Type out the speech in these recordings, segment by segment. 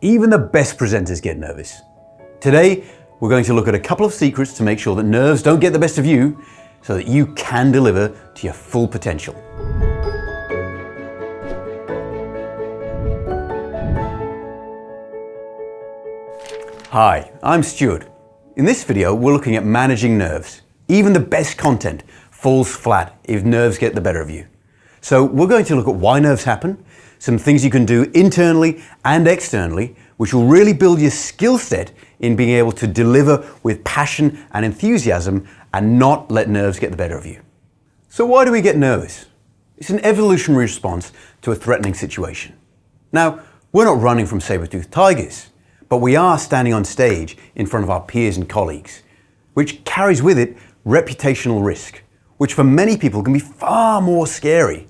Even the best presenters get nervous. Today, we're going to look at a couple of secrets to make sure that nerves don't get the best of you so that you can deliver to your full potential. Hi, I'm Stuart. In this video, we're looking at managing nerves. Even the best content falls flat if nerves get the better of you. So we're going to look at why nerves happen, some things you can do internally and externally, which will really build your skill set in being able to deliver with passion and enthusiasm and not let nerves get the better of you. So why do we get nervous? It's an evolutionary response to a threatening situation. Now, we're not running from saber-toothed tigers, but we are standing on stage in front of our peers and colleagues, which carries with it reputational risk, which for many people can be far more scary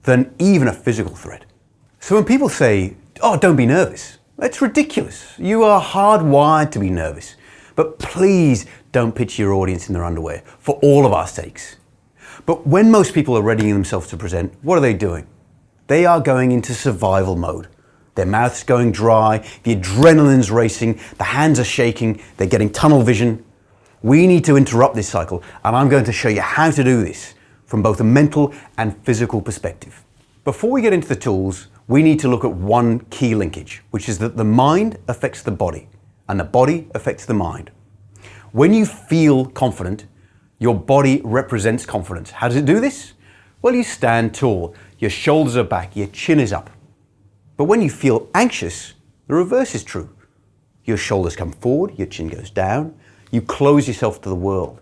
than even a physical threat. So when people say, "Oh, don't be nervous," that's ridiculous. You are hardwired to be nervous. But please don't pitch your audience in their underwear, for all of our sakes. But when most people are readying themselves to present, what are they doing? They are going into survival mode. Their mouth's going dry, the adrenaline's racing, the hands are shaking, they're getting tunnel vision. We need to interrupt this cycle, and I'm going to show you how to do this from both a mental and physical perspective. Before we get into the tools, we need to look at one key linkage, which is that the mind affects the body, and the body affects the mind. When you feel confident, your body represents confidence. How does it do this? Well, you stand tall, your shoulders are back, your chin is up. But when you feel anxious, the reverse is true. Your shoulders come forward, your chin goes down, you close yourself to the world.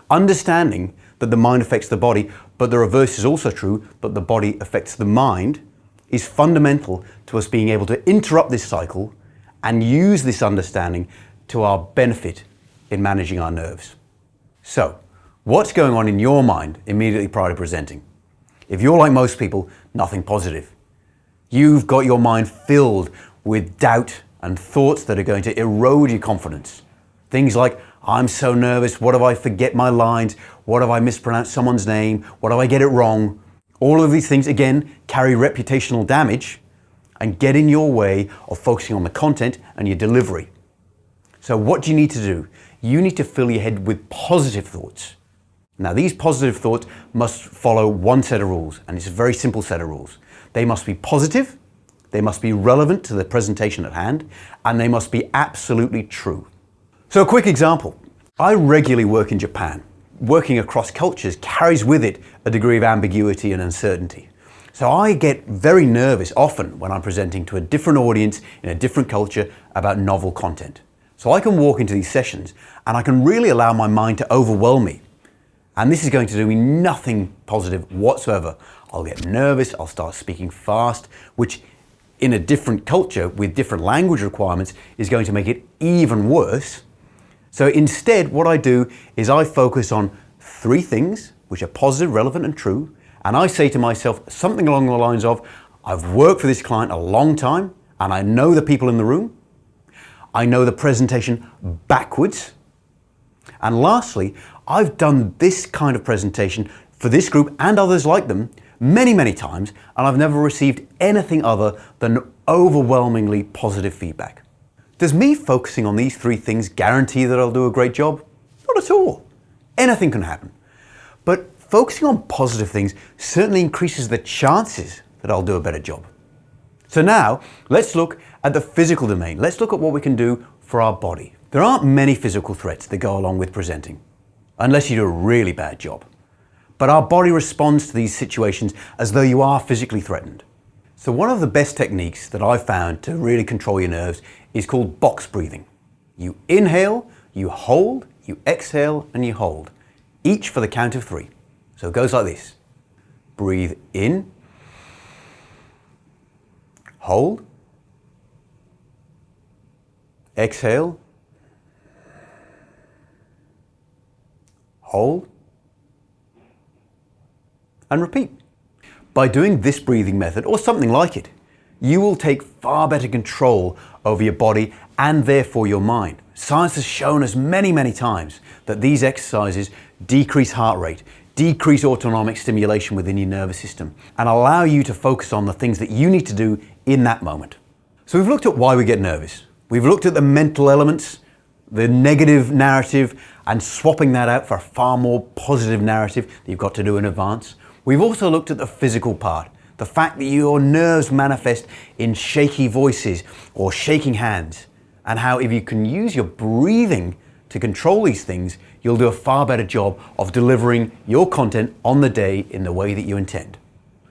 Understanding that the mind affects the body, but the reverse is also true, that the body affects the mind, is fundamental to us being able to interrupt this cycle and use this understanding to our benefit in managing our nerves. So, what's going on in your mind immediately prior to presenting? If you're like most people, nothing positive. You've got your mind filled with doubt and thoughts that are going to erode your confidence. Things like, "I'm so nervous, what if I forget my lines? What if I mispronounce someone's name? What if I get it wrong?" All of these things, again, carry reputational damage and get in your way of focusing on the content and your delivery. So what do you need to do? You need to fill your head with positive thoughts. Now, these positive thoughts must follow one set of rules, and it's a very simple set of rules. They must be positive, they must be relevant to the presentation at hand, and they must be absolutely true. So a quick example. I regularly work in Japan. Working across cultures carries with it a degree of ambiguity and uncertainty. So I get very nervous often when I'm presenting to a different audience in a different culture about novel content. So I can walk into these sessions and I can really allow my mind to overwhelm me. And this is going to do me nothing positive whatsoever. I'll get nervous, I'll start speaking fast, which in a different culture with different language requirements is going to make it even worse. So instead, what I do is I focus on three things which are positive, relevant, and true. And I say to myself something along the lines of, "I've worked for this client a long time, and I know the people in the room. I know the presentation backwards. And lastly, I've done this kind of presentation for this group and others like them many, many times, and I've never received anything other than overwhelmingly positive feedback." Does me focusing on these three things guarantee that I'll do a great job? Not at all. Anything can happen. But focusing on positive things certainly increases the chances that I'll do a better job. So now, let's look at the physical domain. Let's look at what we can do for our body. There aren't many physical threats that go along with presenting, unless you do a really bad job. But our body responds to these situations as though you are physically threatened. So one of the best techniques that I've found to really control your nerves is called box breathing. You inhale, you hold, you exhale, and you hold, each for the count of 3. So it goes like this. Breathe in, hold, exhale, hold, and repeat. By doing this breathing method, or something like it, you will take far better control over your body and therefore your mind. Science has shown us many, many times that these exercises decrease heart rate, decrease autonomic stimulation within your nervous system, and allow you to focus on the things that you need to do in that moment. So we've looked at why we get nervous. We've looked at the mental elements, the negative narrative, and swapping that out for a far more positive narrative that you've got to do in advance. We've also looked at the physical part, the fact that your nerves manifest in shaky voices or shaking hands, and how if you can use your breathing to control these things, you'll do a far better job of delivering your content on the day in the way that you intend.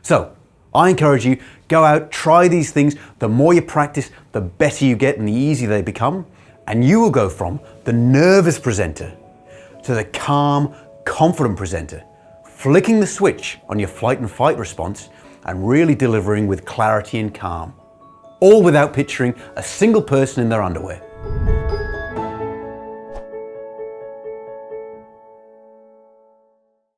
So, I encourage you, go out, try these things. The more you practice, the better you get and the easier they become. And you will go from the nervous presenter to the calm, confident presenter, flicking the switch on your flight and fight response and really delivering with clarity and calm. All without picturing a single person in their underwear.